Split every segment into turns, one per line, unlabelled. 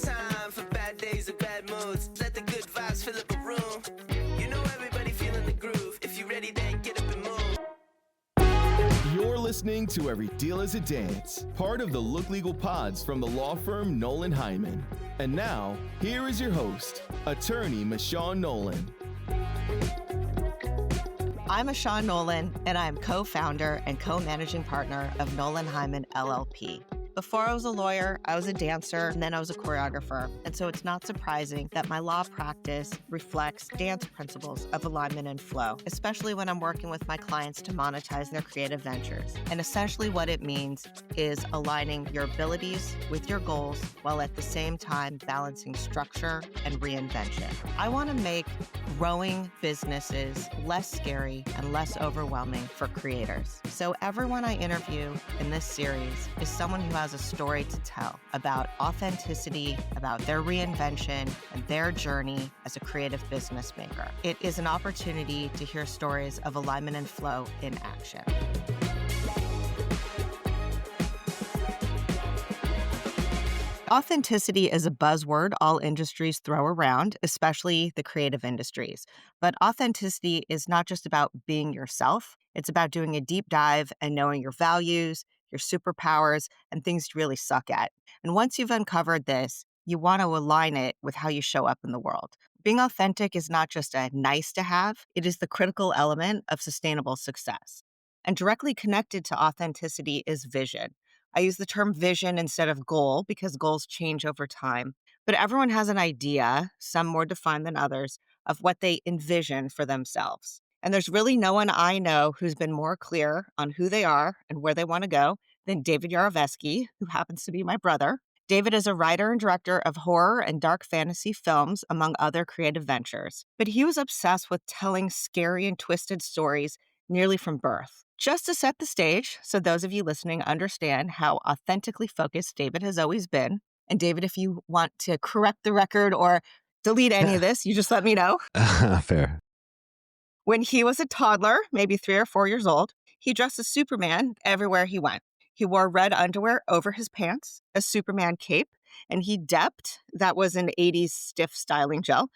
time for bad days or bad moods. Let the good vibes fill up a room. You know everybody feeling the groove. If you're ready, then get up and move.
You're listening to Every Deal is a Dance, part of the Look Legal Pods from the law firm Nolan Hyman. And now, here is your host, attorney Mishawn Nolan.
I'm Mishawn Nolan, and I'm co-founder and co-managing partner of Nolan Hyman, LLP. Before I was a lawyer, I was a dancer, and then I was a choreographer. And so it's not surprising that my law practice reflects dance principles of alignment and flow, especially when I'm working with my clients to monetize their creative ventures. And essentially what it means is aligning your abilities with your goals while at the same time balancing structure and reinvention. I want to make growing businesses less scary and less overwhelming for creators. So everyone I interview in this series is someone who has a story to tell about authenticity, about their reinvention, and their journey as a creative business maker. It is an opportunity to hear stories of alignment and flow in action. Authenticity is a buzzword all industries throw around, especially the creative industries. But authenticity is not just about being yourself. It's about doing a deep dive and knowing your values, your superpowers, and things you really suck at. And once you've uncovered this, you want to align it with how you show up in the world. Being authentic is not just a nice to have, it is the critical element of sustainable success. And directly connected to authenticity is vision. I use the term vision instead of goal because goals change over time. But everyone has an idea, some more defined than others, of what they envision for themselves. And there's really no one I know who's been more clear on who they are and where they want to go than David Yarovesky, who happens to be my brother. David is a writer and director of horror and dark fantasy films, among other creative ventures. But he was obsessed with telling scary and twisted stories nearly from birth. Just to set the stage, so those of you listening understand how authentically focused David has always been. And David, if you want to correct the record or delete any of this, you just let me know.
Fair.
When he was a toddler, maybe 3 or 4 years old, he dressed as Superman everywhere he went. He wore red underwear over his pants, a Superman cape, and he depped, that was an 80s stiff styling gel,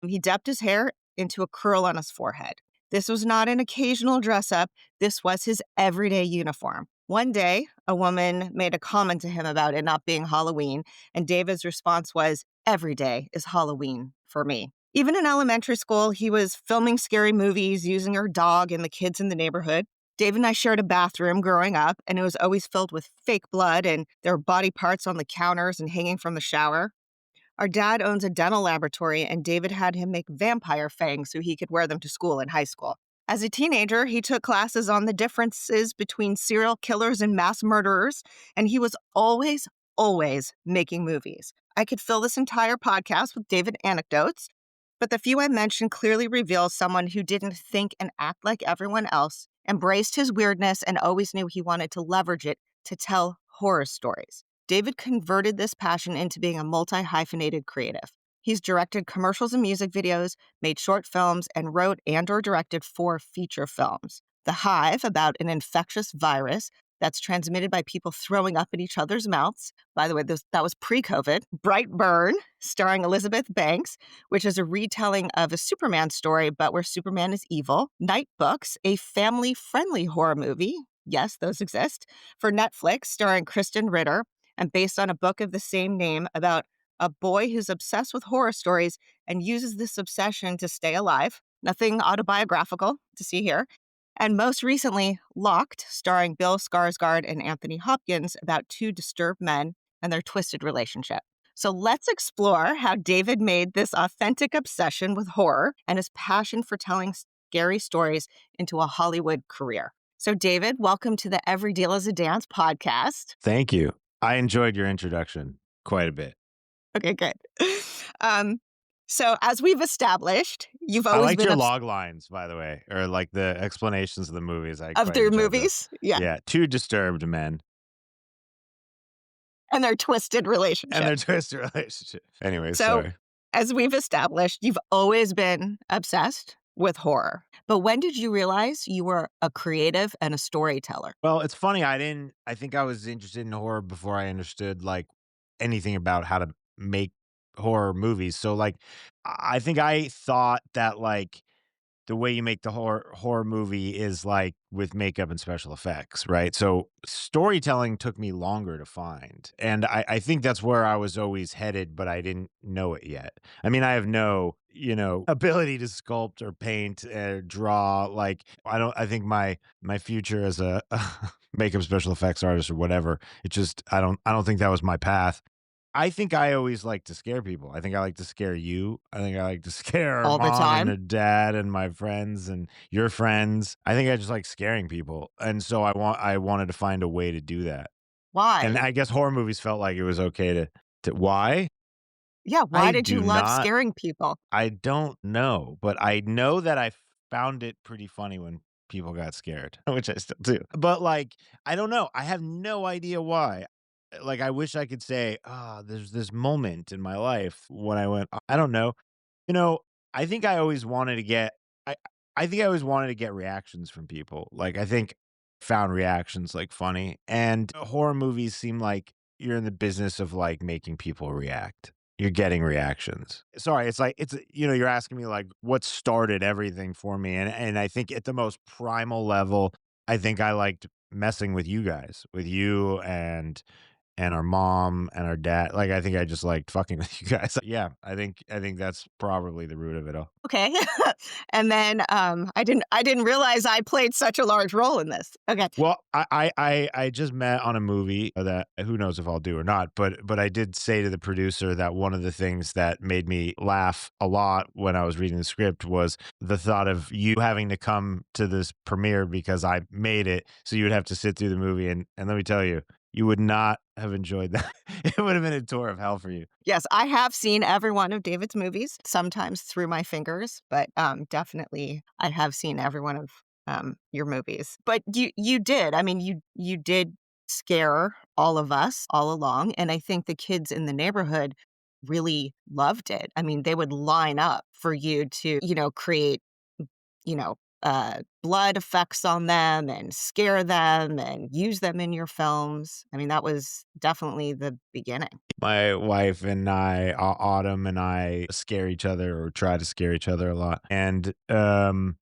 he depped his hair into a curl on his forehead. This was not an occasional dress up. This was his everyday uniform. One day, a woman made a comment to him about it not being Halloween, and David's response was, "Every day is Halloween for me." Even in elementary school, he was filming scary movies, using our dog and the kids in the neighborhood. David and I shared a bathroom growing up, and it was always filled with fake blood, and there were body parts on the counters and hanging from the shower. Our dad owns a dental laboratory, and David had him make vampire fangs so he could wear them to school in high school. As a teenager, he took classes on the differences between serial killers and mass murderers, and he was always making movies. I could fill this entire podcast with David anecdotes, but the few I mentioned clearly reveal someone who didn't think and act like everyone else, embraced his weirdness, and always knew he wanted to leverage it to tell horror stories. David converted this passion into being a multi-hyphenated creative. He's directed commercials and music videos, made short films, and wrote and/or directed 4 feature films. The Hive, about an infectious virus that's transmitted by people throwing up in each other's mouths. By the way, that was pre-COVID. Brightburn, starring Elizabeth Banks, which is a retelling of a Superman story, but where Superman is evil. Nightbooks, a family-friendly horror movie. Yes, those exist. For Netflix, starring Kristen Ritter, and based on a book of the same name about a boy who's obsessed with horror stories and uses this obsession to stay alive. Nothing autobiographical to see here. And most recently, Locked, starring Bill Skarsgård and Anthony Hopkins, about 2 disturbed men and their twisted relationship. So let's explore how David made this authentic obsession with horror and his passion for telling scary stories into a Hollywood career. So David, welcome to the Every Deal is a Dance podcast.
Thank you. I enjoyed your introduction quite a bit.
Okay, good. So as we've established, you've always
I liked
been
your log lines, by the way, or like the explanations of the movies.
of their movies. Yeah.
Yeah, 2 disturbed men.
And their twisted relationship.
Anyway,
So,
sorry.
as we've established, you've always been obsessed with horror. But when did you realize you were a creative and a storyteller?
Well, it's funny. I think I was interested in horror before I understood like anything about how to make horror movies. So like I think I thought that like the way you make the horror movie is like with makeup and special effects, right? So storytelling took me longer to find. And I think that's where I was always headed, but I didn't know it yet. I mean, I have no, ability to sculpt or paint or draw. Like I think my future as a makeup special effects artist or whatever, I don't think that was my path. I think I always like to scare people. I think I like to scare you. I think I like to scare our
all the
mom and
time.
her dad and my friends and your friends. I think I just like scaring people. And so I wanted to find a way to do that. And
Why?
I guess horror movies felt like it was okay to why?
Yeah, why
I
did you
do
love
not
scaring people?
I don't know, but I know that I found it pretty funny when people got scared, which I still do. But like, I don't know. I have no idea why. Like, I wish I could say, there's this moment in my life when I went, I don't know. You know, I think I always wanted to get I I think I always wanted to get reactions from people. Like, I think found reactions like funny, and horror movies seem like you're in the business of like making people react. You're getting reactions. Sorry, it's like you're asking me like what started everything for me, and I think at the most primal level, I think I liked messing with you guys, with you and our mom and our dad. Like, I think I just liked fucking with you guys. Yeah, I think that's probably the root of it all.
Okay. And then, I didn't realize I played such a large role in this. Okay.
Well, I just met on a movie that who knows if I'll do or not, but I did say to the producer that one of the things that made me laugh a lot when I was reading the script was the thought of you having to come to this premiere because I made it, so you would have to sit through the movie, and let me tell you, you would not have enjoyed that. It would have been a tour of hell for you.
Yes, I have seen every one of David's movies, sometimes through my fingers, but, definitely I have seen every one of, your movies. But you did, I mean, you did scare all of us all along, and I think the kids in the neighborhood really loved it. I mean, they would line up for you to, create, blood effects on them and scare them and use them in your films. I mean, that was definitely the beginning.
My wife and I, Autumn and I, scare each other or try to scare each other a lot, and I'll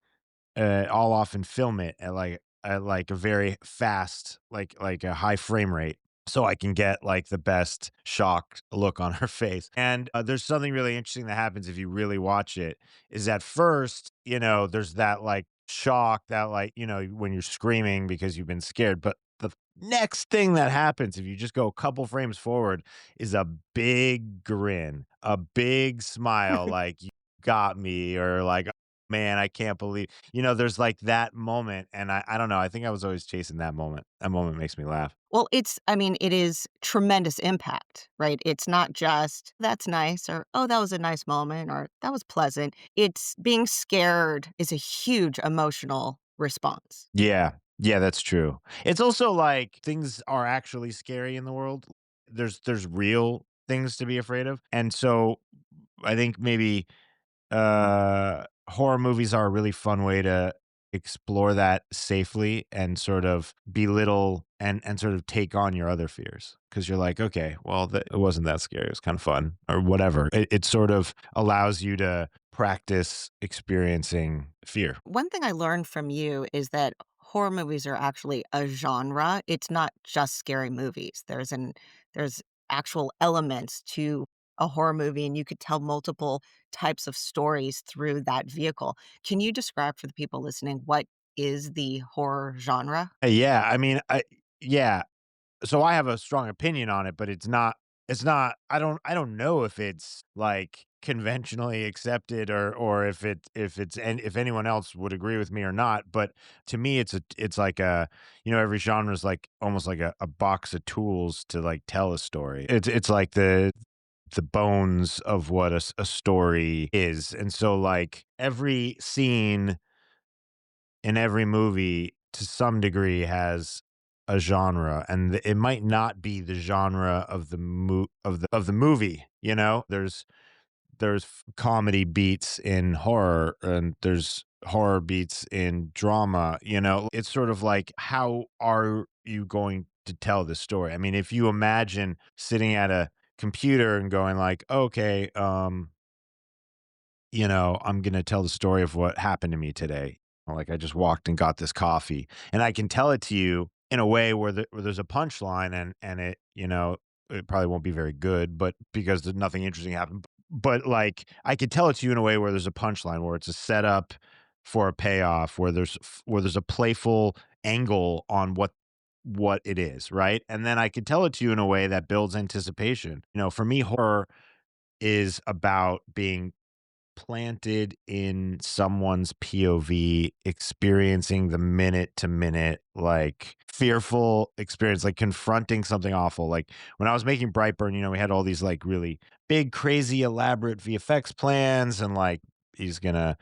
often film it at like a very fast, like a high frame rate, so I can get like the best shocked look on her face. And there's something really interesting that happens if you really watch it. Is at first, there's that like shock that like when you're screaming because you've been scared, but the next thing that happens if you just go a couple frames forward is a big grin, a big smile, like you got me, or like man, I can't believe there's like that moment, and I don't know, I think I was always chasing that moment. That moment makes me laugh.
Well, I mean, it is tremendous impact, right? It's not just, "That's nice," or, "Oh, that was a nice moment," or, "That was pleasant." It's being scared is a huge emotional response.
Yeah. Yeah, that's true. It's also like things are actually scary in the world. There's real things to be afraid of, and so I think maybe horror movies are a really fun way to explore that safely and sort of belittle and sort of take on your other fears because you're like, okay, well, it wasn't that scary. It was kind of fun or whatever. It sort of allows you to practice experiencing fear.
One thing I learned from you is that horror movies are actually a genre. It's not just scary movies. There's actual elements to a horror movie, and you could tell multiple types of stories through that vehicle. Can you describe for the people listening what is the horror genre?
Yeah, I mean, yeah, so I have a strong opinion on it, but it's not I don't know if it's like conventionally accepted or if anyone else would agree with me or not, but to me it's like every genre is like almost like a box of tools to like tell a story. It's like the bones of what a story is. And so like every scene in every movie to some degree has a genre, and it might not be the genre of the movie. There's comedy beats in horror, and there's horror beats in drama. It's sort of like, how are you going to tell this story? I mean, if you imagine sitting at a computer and going like, okay, I'm going to tell the story of what happened to me today. Like I just walked and got this coffee, and I can tell it to you in a way where there's a punchline, and it, it probably won't be very good, but because nothing interesting happened. But like I could tell it to you in a way where there's a punchline, where it's a setup for a payoff, where there's a playful angle on what it is, right? And then I could tell it to you in a way that builds anticipation. For me, horror is about being planted in someone's POV, experiencing the minute to minute, like fearful experience, like confronting something awful. Like when I was making Brightburn, we had all these like really big, crazy, elaborate VFX plans, and like he's gonna,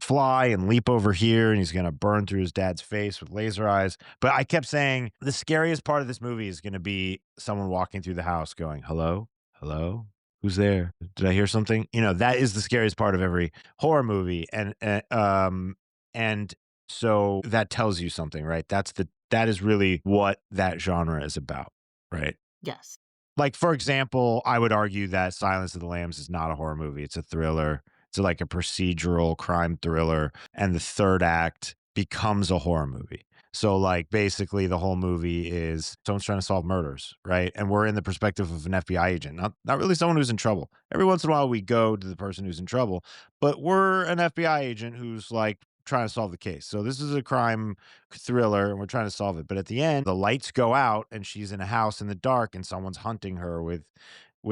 fly and leap over here, and he's gonna burn through his dad's face with laser eyes. But I kept saying the scariest part of this movie is gonna be someone walking through the house going, "Hello, hello, who's there? Did I hear something?" That is the scariest part of every horror movie, and so that tells you something, right? That is really what that genre is about, right?
Yes.
Like, for example, I would argue that Silence of the Lambs is not a horror movie. It's a thriller. It's like a procedural crime thriller, and the third act becomes a horror movie. So, like, basically, the whole movie is someone's trying to solve murders, right? And we're in the perspective of an FBI agent, not really someone who's in trouble. Every once in a while, we go to the person who's in trouble, but we're an FBI agent who's like trying to solve the case. So this is a crime thriller, and we're trying to solve it. But at the end, the lights go out, and she's in a house in the dark, and someone's hunting her with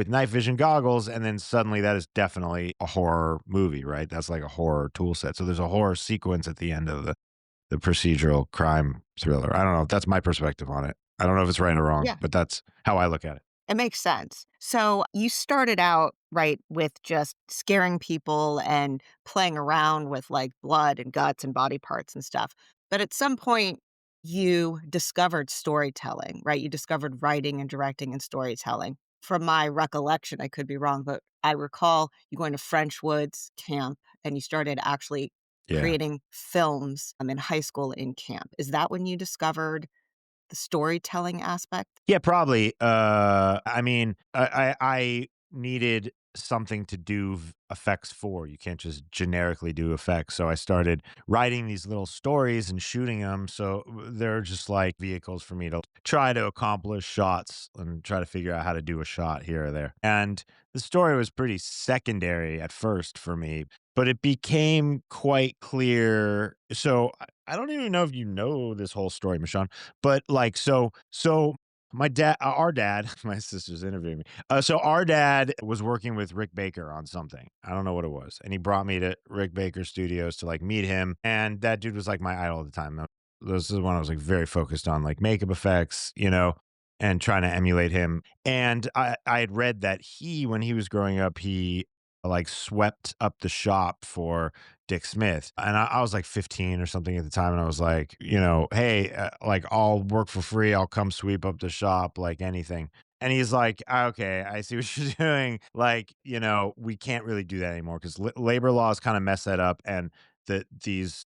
night vision goggles, and then suddenly that is definitely a horror movie, right? That's like a horror tool set. So there's a horror sequence at the end of the procedural crime thriller. I don't know. That's my perspective on it. I don't know if it's right or wrong,
Yeah.
but that's how I look at it.
It makes sense. So you started out, right, with just scaring people and playing around with like blood and guts and body parts and stuff. But at some point, you discovered storytelling, right? You discovered writing and directing and storytelling. From my recollection, I could be wrong, but I recall you going to French Woods camp and you started actually
Yeah.
creating films in high school in camp. Is that when you discovered the storytelling aspect?
Yeah, probably. I mean, I needed something to do effects for. You can't just generically do effects. So I started writing these little stories and shooting them. So they're just like vehicles for me to try to accomplish shots and try to figure out how to do a shot here or there. And the story was pretty secondary at first for me, but it became quite clear. So I don't even know if you know this whole story, Michonne, but like, so my dad, our dad, my sister's interviewing me. So our dad was working with Rick Baker on something. I don't know what it was, and he brought me to Rick Baker Studios to like meet him. And that dude was like my idol at the time. This is when I was like very focused on like makeup effects, and trying to emulate him. And I had read that when he was growing up, he like swept up the shop for Dick Smith. And I was like 15 or something at the time. And I was like, hey, like I'll work for free. I'll come sweep up the shop, like anything. And he's like, okay, I see what you're doing. Like, we can't really do that anymore because labor laws kind of mess that up. And these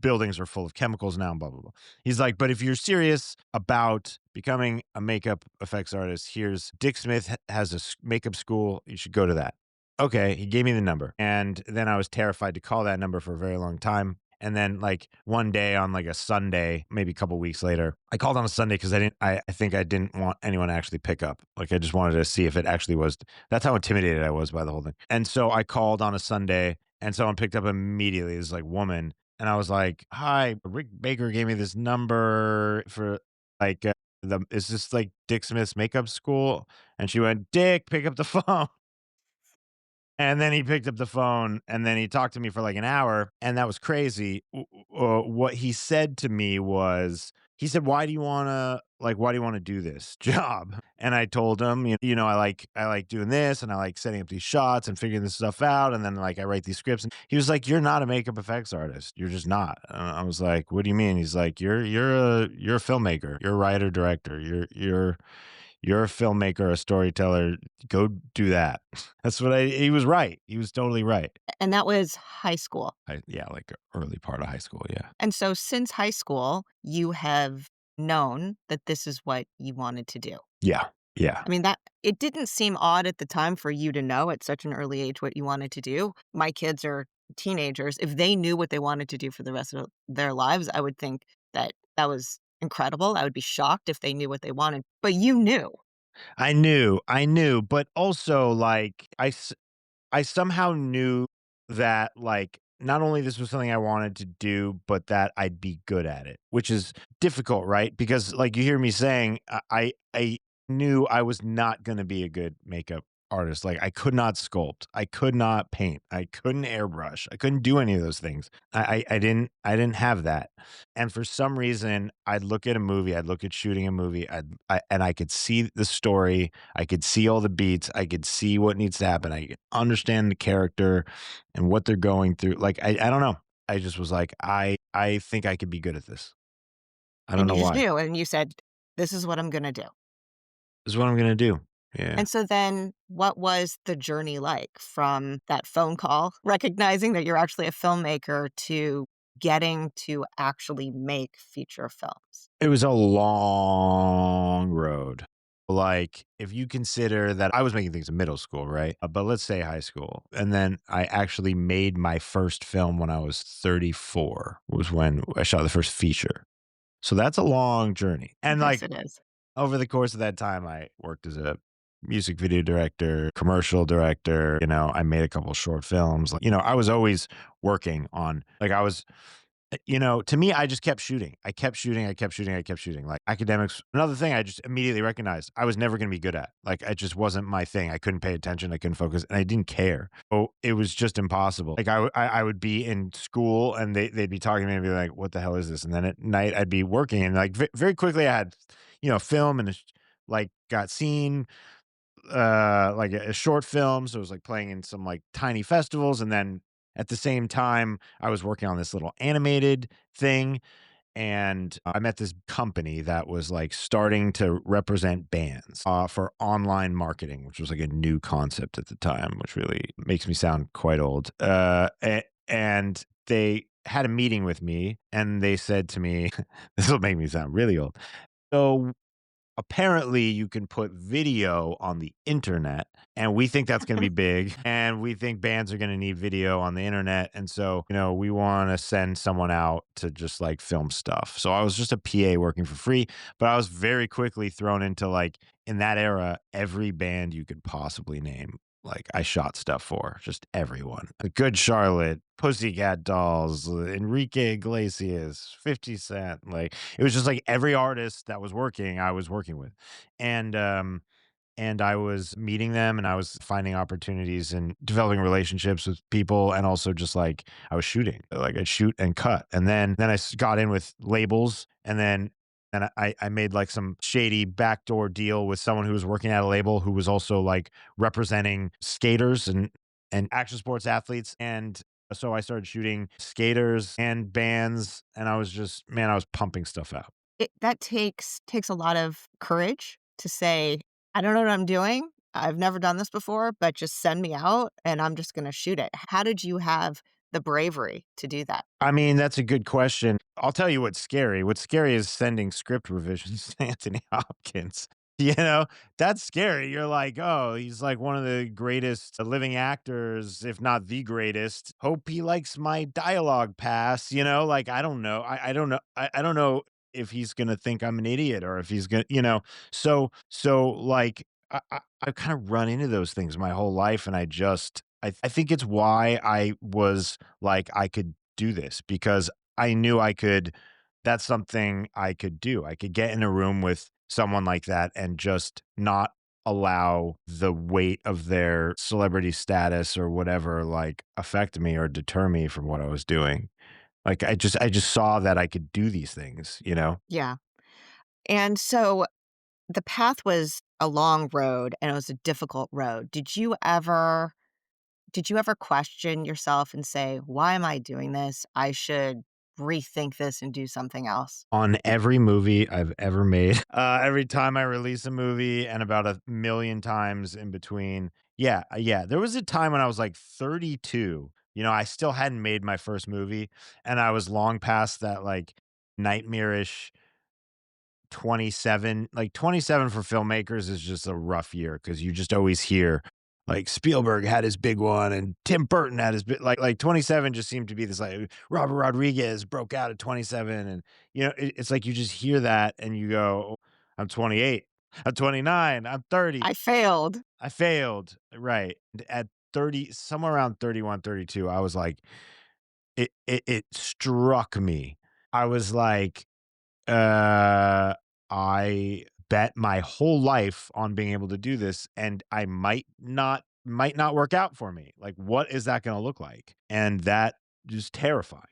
buildings are full of chemicals now, and blah, blah, blah. He's like, but if you're serious about becoming a makeup effects artist, here's Dick Smith has a makeup school. You should go to that. Okay, he gave me the number, and then I was terrified to call that number for a very long time. And then, like one day on like a Sunday, maybe a couple weeks later, I called on a Sunday because I think I didn't want anyone to actually pick up. Like I just wanted to see if it actually was. That's how intimidated I was by the whole thing. And so I called on a Sunday, and someone picked up immediately. This like woman, and I was like, "Hi, Rick Baker gave me this number for like is this like Dick Smith's makeup school?" And she went, "Dick, pick up the phone." And then he picked up the phone, and then he talked to me for like an hour, and that was crazy. What he said to me was, he said, why do you want to do this job?" And I told him, I like doing this, and I like setting up these shots and figuring this stuff out. And then like I write these scripts, and he was like, "You're not a makeup effects artist. You're just not." And I was like, "What do you mean?" He's like, you're a filmmaker. You're a writer, director. You're a filmmaker, a storyteller. Go do that. That's what he was right. He was totally right.
And that was high school.
Yeah, like early part of high school. Yeah.
And so since high school, you have known that this is what you wanted to do.
Yeah. Yeah.
I mean, that it didn't seem odd at the time for you to know at such an early age what you wanted to do. My kids are teenagers. If they knew what they wanted to do for the rest of their lives, I would think that that was incredible. I would be shocked if they knew what they wanted, but you knew.
I knew, but also, like, I somehow knew that, like, not only this was something I wanted to do, but that I'd be good at it, which is difficult, right? Because, like, you hear me saying, I knew I was not gonna be a good makeup artist. Like, I could not sculpt, I could not paint, I couldn't airbrush, I couldn't do any of those things. I didn't have that. And for some reason, I'd look at a movie, I'd look at shooting a movie, and I could see the story, I could see all the beats, I could see what needs to happen, I could understand the character and what they're going through. Like, I don't know. I just was like, I think I could be good at this. I don't
And
know
you just
why.
knew, and you said, "This is what I'm gonna do."
This is what I'm gonna do. Yeah.
And so then what was the journey like from that phone call, recognizing that you're actually a filmmaker, to getting to actually make feature films?
It was a long road. Like, if you consider that I was making things in middle school, right? But let's say high school. And then I actually made my first film when I was 34, was when I shot the first feature. So that's a long journey. And
Yes,
like
it is.
over the course of that time, I worked as a music video director, commercial director. I made a couple short films. Like, I was always working on, like, to me, I just kept shooting. I kept shooting. I kept shooting. I kept shooting. Like academics, another thing I just immediately recognized I was never going to be good at. Like, it just wasn't my thing. I couldn't pay attention. I couldn't focus, and I didn't care. Oh, it was just impossible. Like, I would be in school, and they'd be talking to me and be like, "What the hell is this?" And then at night, I'd be working, and like very quickly, I had, film and like got seen, like a short film. So it was like playing in some like tiny festivals. And then at the same time, I was working on this little animated thing. And I met this company that was like starting to represent bands for online marketing, which was like a new concept at the time, which really makes me sound quite old. And they had a meeting with me and they said to me, this will make me sound really old. So apparently you can put video on the internet, and we think that's going to be big, and we think bands are going to need video on the internet, and so we want to send someone out to just like film stuff. So I was just a PA working for free, but I was very quickly thrown into, like, in that era, every band you could possibly name. Like, I shot stuff for just everyone. Good Charlotte, Pussycat Dolls, Enrique Iglesias, 50 Cent. Like, it was just like every artist that was working, I was working with. And and I was meeting them, and I was finding opportunities and developing relationships with people, and also just like I was shooting. Like, I'd shoot and cut. And then got in with labels, and then I made like some shady backdoor deal with someone who was working at a label who was also like representing skaters and action sports athletes. And so I started shooting skaters and bands, and I was just, man, I was pumping stuff out.
That takes a lot of courage to say, "I don't know what I'm doing. I've never done this before, but just send me out and I'm just gonna shoot it." How did you have the bravery to do that?
I mean, that's a good question. I'll tell you what's scary. What's scary is sending script revisions to Anthony Hopkins. You know, that's scary. You're like, oh, he's like one of the greatest living actors, if not the greatest. Hope he likes my dialogue pass. Like, I don't know. I don't know. I don't know if he's gonna think I'm an idiot, or if he's gonna. So like, I've kind of run into those things my whole life, and I think it's why I was like, I could do this, because I knew I could. That's something I could do. I could get in a room with someone like that and just not allow the weight of their celebrity status or whatever, like, affect me or deter me from what I was doing. Like, I just saw that I could do these things.
Yeah. And so the path was a long road and it was a difficult road. Did you ever question yourself and say, "Why am I doing this? I should rethink this and do something else"?
On every movie I've ever made, every time I release a movie, and about a million times in between. Yeah, yeah. There was a time when I was like 32. I still hadn't made my first movie, and I was long past that like nightmarish 27, like 27 for filmmakers is just a rough year because you just always hear like Spielberg had his big one and Tim Burton had his big, like 27 just seemed to be this like Robert Rodriguez broke out at 27. And, it's like you just hear that and you go, I'm 28, I'm 29, I'm 30.
I failed.
I failed. Right. And at 30, somewhere around 31, 32, I was like, it struck me. I was like, I bet my whole life on being able to do this, and I might not work out for me. Like, what is that going to look like? And that is terrifying.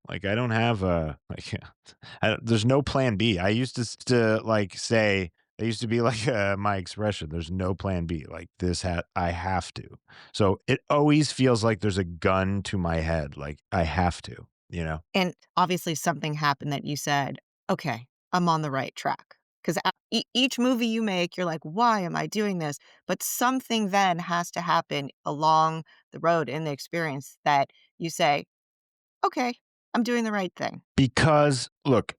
Like I don't have a like, there's no plan B. I used to like say. That used to be like my expression. There's no plan B. Like I have to. So it always feels like there's a gun to my head. Like I have to.
And obviously something happened that you said, okay, I'm on the right track. Because each movie you make, you're like, why am I doing this? But something then has to happen along the road in the experience that you say, okay, I'm doing the right thing.
Because look,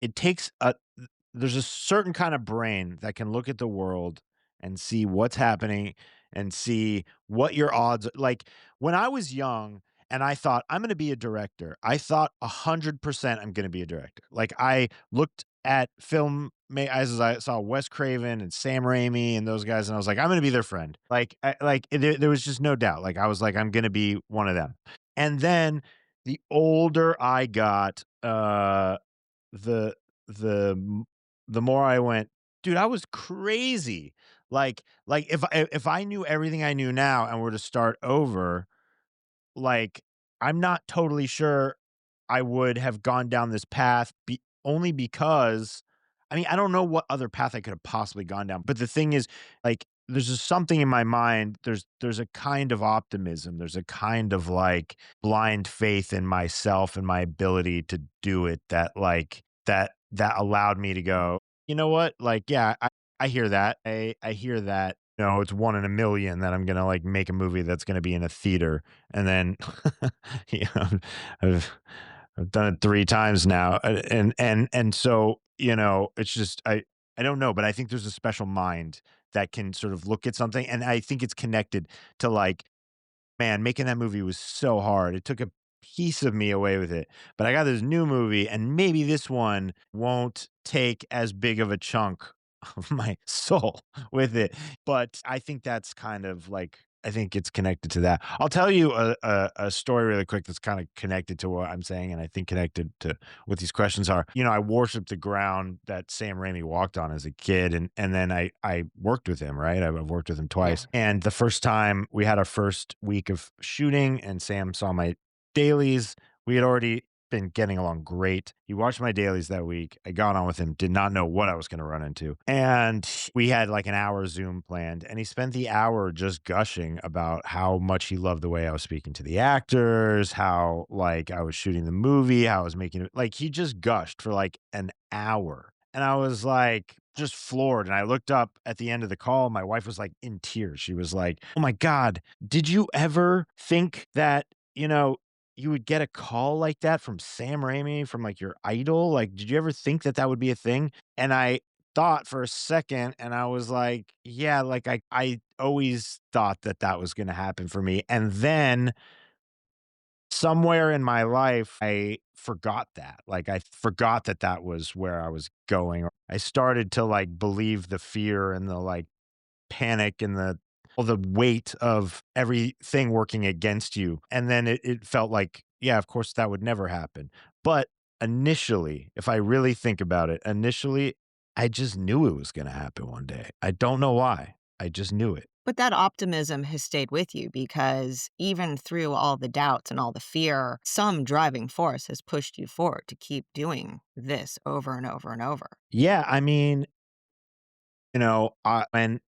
there's a certain kind of brain that can look at the world and see what's happening and see what your odds are. Like when I was young and I thought I'm going to be a director, I thought 100% I'm going to be a director. Like I looked at as I saw Wes Craven and Sam Raimi and those guys, and I was like, I'm going to be their friend. There was just no doubt. Like I was like, I'm going to be one of them. And then the older I got, the the the more I went, dude, I was crazy. Like if I knew everything I knew now and were to start over, like I'm not totally sure I would have gone down this path only because I mean, I don't know what other path I could have possibly gone down. But the thing is, like, there's just something in my mind. There's a kind of optimism. There's a kind of like blind faith in myself and my ability to do it that allowed me to go, you know what? Like, yeah, I hear that. I hear that. It's one in a million that I'm gonna like make a movie that's gonna be in a theater, and then, you know, I've I've done it 3 times now, and so, it's just I don't know, but I think there's a special mind that can sort of look at something, and I think it's connected to, like, man, making that movie was so hard. It took a piece of me away with it, but I got this new movie, and maybe this one won't take as big of a chunk of my soul with it, but I think that's kind of like I think it's connected to that. I'll tell you a story really quick that's kind of connected to what I'm saying, and I think connected to what these questions are. I worshiped the ground that Sam Raimi walked on as a kid, and then I worked with him, right? I've worked with him twice. And the first time we had our first week of shooting, and Sam saw my dailies. We had already been getting along great. He watched my dailies that week. I got on with him, did not know what I was going to run into. And we had like an hour Zoom planned, and he spent the hour just gushing about how much he loved the way I was speaking to the actors, how like I was shooting the movie, how I was making it. Like he just gushed for like an hour. And I was like just floored. And I looked up at the end of the call. My wife was like in tears. She was like, "Oh my God, did you ever think that, you would get a call like that from Sam Raimi, from like your idol? Like, did you ever think that that would be a thing?" And I thought for a second and I was like, yeah, like I always thought that that was going to happen for me. And then somewhere in my life, I forgot that. Like, I forgot that that was where I was going. I started to like believe the fear and the like panic and the weight of everything working against you. And then it felt like, yeah, of course that would never happen. But initially, if I really think about it, initially, I just knew it was going to happen one day. I don't know why. I just knew it.
But that optimism has stayed with you because even through all the doubts and all the fear, some driving force has pushed you forward to keep doing this over and over and over.
Yeah. I mean, when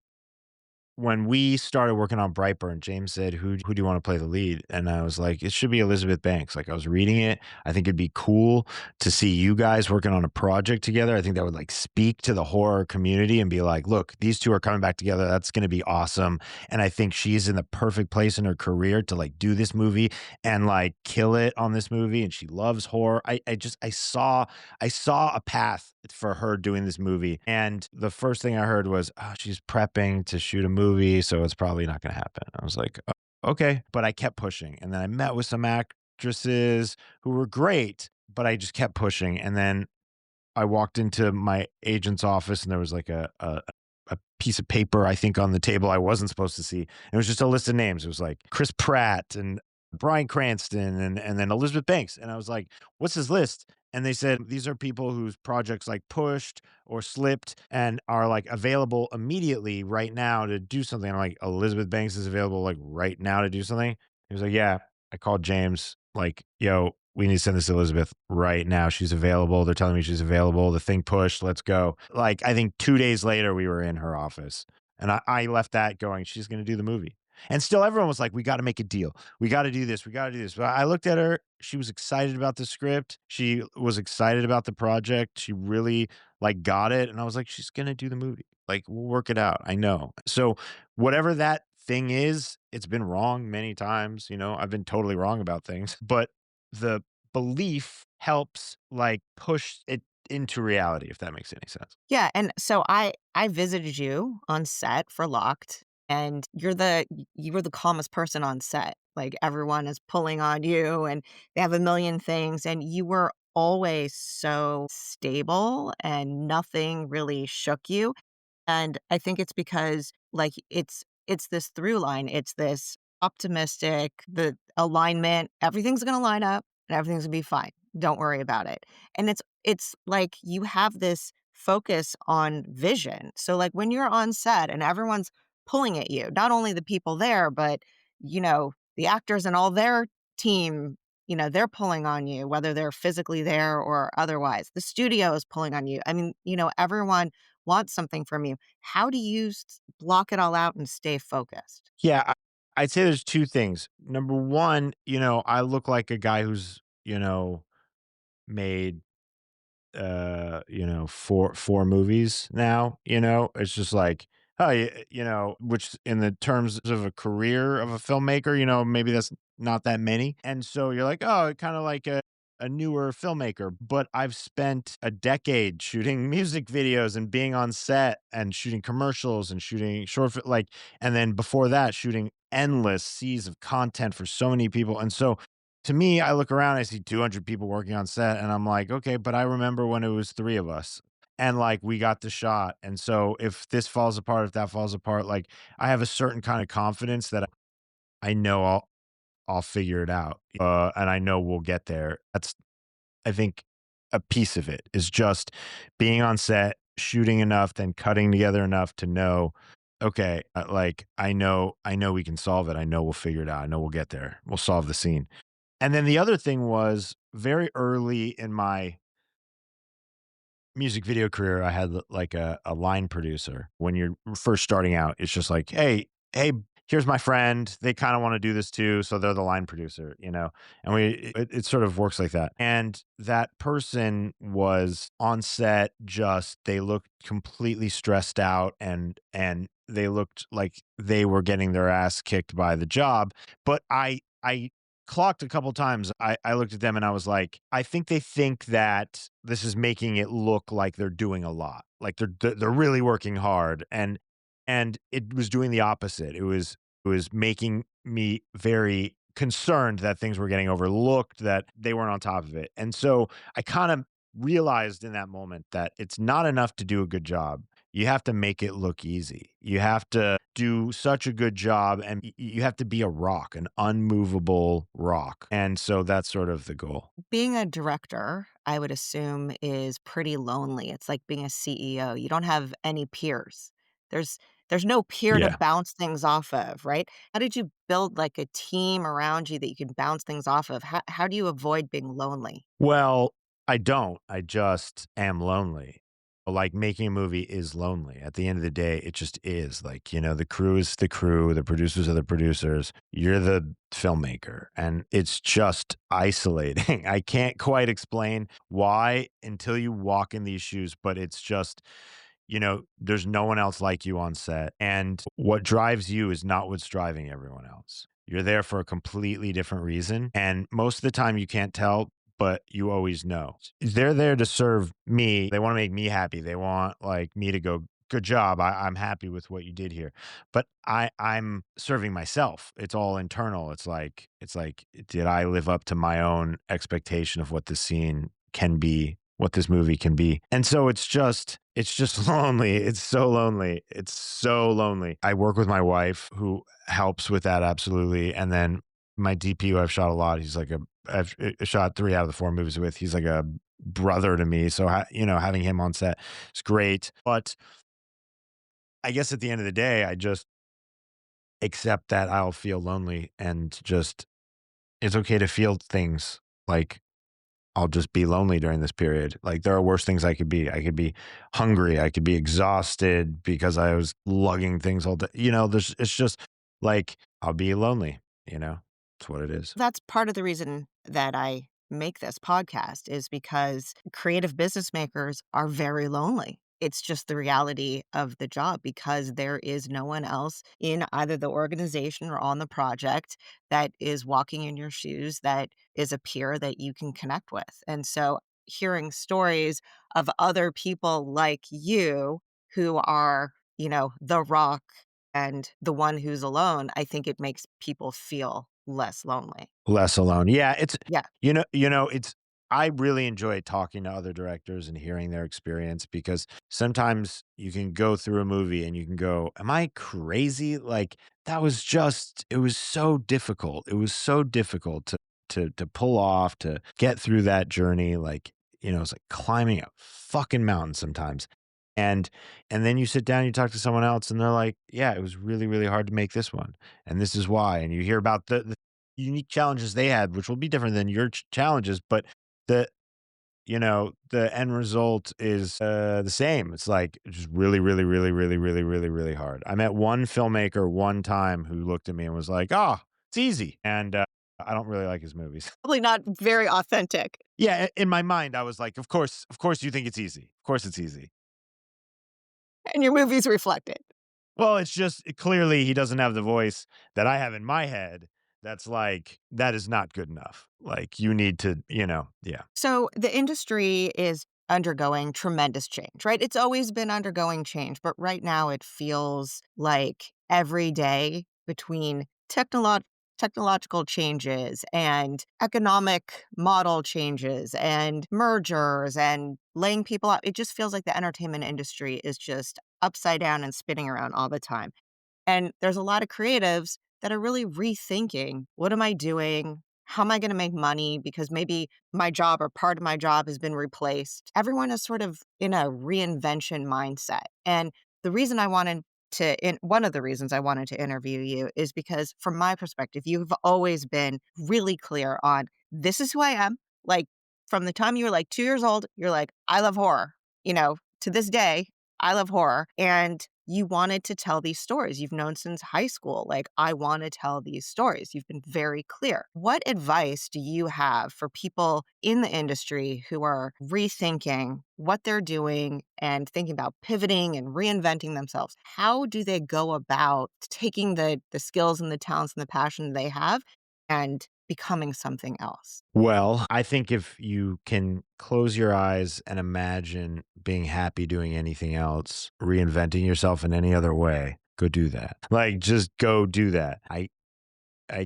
when we started working on Brightburn, James said, who do you want to play the lead? And I was like, it should be Elizabeth Banks. Like I was reading it. I think it'd be cool to see you guys working on a project together. I think that would like speak to the horror community and be like, look, these two are coming back together. That's going to be awesome. And I think she's in the perfect place in her career to like do this movie and like kill it on this movie. And she loves horror. I saw a path for her doing this movie. And the first thing I heard was, oh, she's prepping to shoot a movie, so it's probably not going to happen. I was like, "Oh, okay. But I kept pushing. And then I met with some actresses who were great, but I just kept pushing. And then I walked into my agent's office and there was like a piece of paper, I think, on the table I wasn't supposed to see. And it was just a list of names. It was like Chris Pratt and Bryan Cranston and then Elizabeth Banks. And I was like, what's this list? And they said, these are people whose projects like pushed or slipped and are like available immediately right now to do something. I'm like, Elizabeth Banks is available like right now to do something. He was like, yeah. I called James, like, yo, we need to send this to Elizabeth right now. She's available. They're telling me she's available. The thing pushed. Let's go. Like, I think 2 days later, we were in her office. And I left that going, she's going to do the movie. And still everyone was like, we got to make a deal. We got to do this. We got to do this. But I looked at her. She was excited about the script. She was excited about the project. She really like got it. And I was like, she's going to do the movie. Like, we'll work it out. I know. So whatever that thing is, it's been wrong many times. You know, I've been totally wrong about things, but the belief helps like push it into reality, if that makes any sense.
Yeah, and so I visited you on set for Locked, and you were the calmest person on set. Like everyone is pulling on you and they have a million things and you were always so stable and nothing really shook you. And I think it's because, like, it's this through line. It's this optimistic, the alignment, everything's gonna line up and everything's gonna be fine. Don't worry about it. And it's like you have this focus on vision. So, like, when you're on set and everyone's pulling at you, not only the people there, but, the actors and all their team, they're pulling on you, whether they're physically there or otherwise. The studio is pulling on you. I mean, everyone wants something from you. How do you block it all out and stay focused?
Yeah, I'd say there's two things. Number one, I look like a guy who's, made four movies now. It's just like, oh, which in the terms of a career of a filmmaker, maybe that's not that many. And so you're like, oh, kind of like a newer filmmaker, but I've spent a decade shooting music videos and being on set and shooting commercials and shooting and then before that, shooting endless seas of content for so many people. And so to me, I look around, I see 200 people working on set, and I'm like, okay, but I remember when it was three of us. And like we got the shot. And so if this falls apart, if that falls apart, like I have a certain kind of confidence that I know I'll figure it out. And I know we'll get there. That's, I think, a piece of it is just being on set, shooting enough, then cutting together enough to know, okay, like I know we can solve it. I know we'll figure it out. I know we'll get there. We'll solve the scene. And then the other thing was very early in my music video career, I had like a line producer. When you're first starting out, it's just like, hey, here's my friend. They kind of want to do this too. So they're the line producer. And it sort of works like that. And that person was on set, they looked completely stressed out and they looked like they were getting their ass kicked by the job. But I clocked a couple times. I looked at them and I was like, I think they think that this is making it look like they're doing a lot, like they're really working hard, and it was doing the opposite. It was making me very concerned that things were getting overlooked, that they weren't on top of it, and so I kind of realized in that moment that it's not enough to do a good job. You have to make it look easy. You have to do such a good job and you have to be a rock, an unmovable rock. And so that's sort of the goal.
Being a director, I would assume, is pretty lonely. It's like being a CEO. You don't have any peers. There's there's no peer to
Yeah.
bounce things off of, right? How did you build like a team around you that you can bounce things off of? How do you avoid being lonely?
Well, I don't. I just am lonely. like making a movie is lonely. At the end of the day, it just is. Like, the crew is the crew, the producers are the producers, you're the filmmaker, and it's just isolating. I can't quite explain why until you walk in these shoes, but it's just, there's no one else like you on set. And what drives you is not what's driving everyone else. You're there for a completely different reason. And most of the time you can't tell, but you always know. They're there to serve me. They want to make me happy. They want like me to go, good job. I'm happy with what you did here. But I'm serving myself. It's all internal. It's like, did I live up to my own expectation of what this scene can be, what this movie can be? And so it's just lonely. It's so lonely. It's so lonely. I work with my wife who helps with that absolutely. And then my DP who I've shot a lot, I've shot 3 out of the 4 movies with. He's like a brother to me. So, having him on set is great. But I guess at the end of the day, I just accept that I'll feel lonely and just, it's okay to feel things like I'll just be lonely during this period. Like there are worse things I could be. I could be hungry. I could be exhausted because I was lugging things all day. It's just like I'll be lonely, It's what it is.
That's part of the reason that I make this podcast is because creative business makers are very lonely. It's just the reality of the job because there is no one else in either the organization or on the project that is walking in your shoes, that is a peer that you can connect with. And so hearing stories of other people like you who are, the rock and the one who's alone, I think it makes people feel less lonely.
Less alone. Yeah, it's
Yeah.
it's I really enjoy talking to other directors and hearing their experience because sometimes you can go through a movie and you can go, "Am I crazy?" Like it was so difficult. It was so difficult to pull off, to get through that journey. Like, it's like climbing a fucking mountain sometimes. And and then you sit down, you talk to someone else, and they're like, "Yeah, it was really, really hard to make this one, and this is why." And you hear about the unique challenges they had, which will be different than your challenges, but the the end result is the same. It's like just really, really, really, really, really, really, really hard. I met one filmmaker one time who looked at me and was like, "Oh, it's easy," and I don't really like his movies.
Probably not very authentic.
Yeah, in my mind, I was like, of course, you think it's easy. Of course, it's easy."
And your movies reflect it.
Well, it's just clearly he doesn't have the voice that I have in my head. That's like, that is not good enough. Like, you need to, yeah.
So the industry is undergoing tremendous change, right? It's always been undergoing change, but right now it feels like every day between technological changes and economic model changes and mergers and laying people out, it just feels like the entertainment industry is just upside down and spinning around all the time. And there's a lot of creatives that are really rethinking, what am I doing? How am I going to make money? Because maybe my job or part of my job has been replaced. Everyone is sort of in a reinvention mindset. And the reason I wanted one of the reasons I wanted to interview you is because from my perspective, you've always been really clear on this is who I am. Like from the time you were like 2 years old, you're like, I love horror. To this day, I love horror. And you wanted to tell these stories. You've known since high school, like, I want to tell these stories. You've been very clear. What advice do you have for people in the industry who are rethinking what they're doing and thinking about pivoting and reinventing themselves? How do they go about taking the skills and the talents and the passion they have and becoming something else?
Well, I think if you can close your eyes and imagine being happy doing anything else, reinventing yourself in any other way, go do that. Like, just go do that. I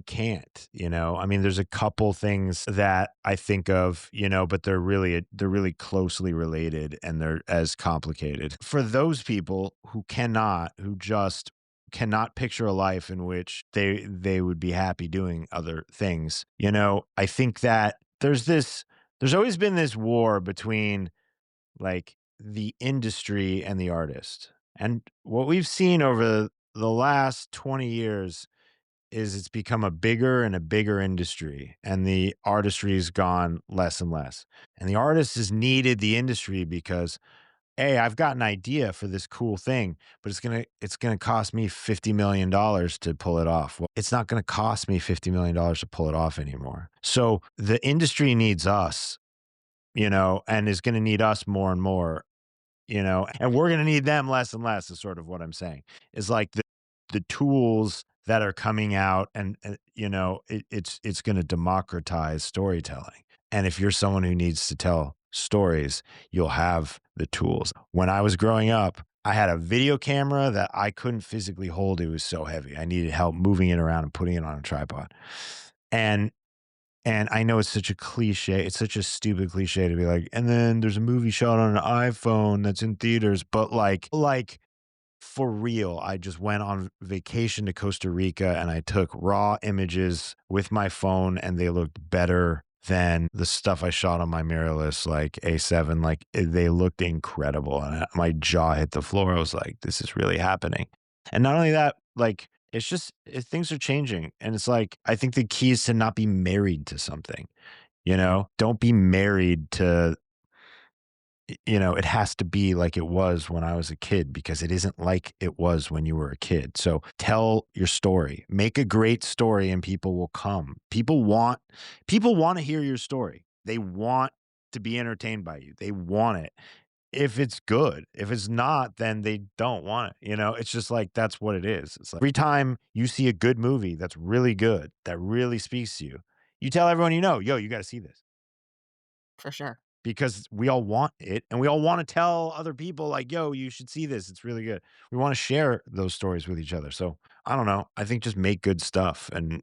can't, I mean, there's a couple things that I think of, but they're really closely related and they're as complicated. For those people who just cannot picture a life in which they would be happy doing other things, I think that there's always been this war between like the industry and the artist. And what we've seen over the last 20 years is it's become a bigger and a bigger industry, and the artistry's gone less and less. And the artist has needed the industry because hey, I've got an idea for this cool thing, but it's gonna cost me $50 million to pull it off. Well, it's not gonna cost me $50 million to pull it off anymore. So the industry needs us, and is gonna need us more and more, and we're gonna need them less and less, is sort of what I'm saying. Is like the tools that are coming out, and it's going to democratize storytelling. And if you're someone who needs to tell stories, you'll have the tools. When I was growing up, I had a video camera that I couldn't physically hold. It was so heavy. I needed help moving it around and putting it on a tripod. And I know it's such a cliche. It's such a stupid cliche to be like, and then there's a movie shot on an iPhone that's in theaters. But like for real, I just went on vacation to Costa Rica and I took raw images with my phone, and they looked better than the stuff I shot on my mirrorless, like A7. Like they looked incredible. And my jaw hit the floor. I was like, this is really happening. And not only that, like, it's just, things are changing. And it's like, I think the key is to not be married to something, don't be married to, it has to be like it was when I was a kid, because it isn't like it was when you were a kid. So tell your story, make a great story, and people will come. People want to hear your story. They want to be entertained by you. They want it. If it's good. If it's not, then they don't want it. It's just like, that's what it is. It's like every time you see a good movie that's really good, that really speaks to you, you tell everyone yo, you got to see this.
For sure.
Because we all want it, and we all want to tell other people like, yo, you should see this. It's really good. We want to share those stories with each other. So I don't know. I think just make good stuff and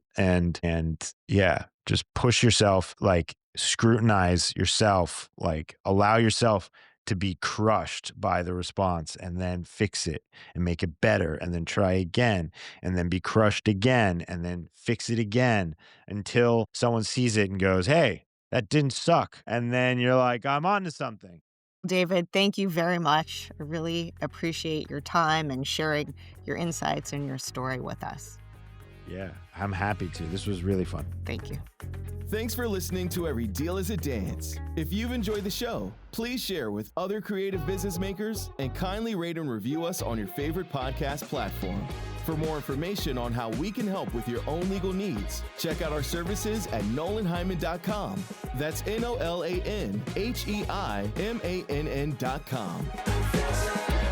yeah, just push yourself, like scrutinize yourself, like allow yourself to be crushed by the response, and then fix it and make it better, and then try again, and then be crushed again, and then fix it again until someone sees it and goes, hey, that didn't suck. And then you're like, I'm on to something.
David, thank you very much. I really appreciate your time and sharing your insights and your story with us.
Yeah, I'm happy to. This was really fun.
Thank you.
Thanks for listening to Every Deal is a Dance. If you've enjoyed the show, please share with other creative business makers and kindly rate and review us on your favorite podcast platform. For more information on how we can help with your own legal needs, check out our services at nolanheiman.com. That's NOLANHEIMANN.com.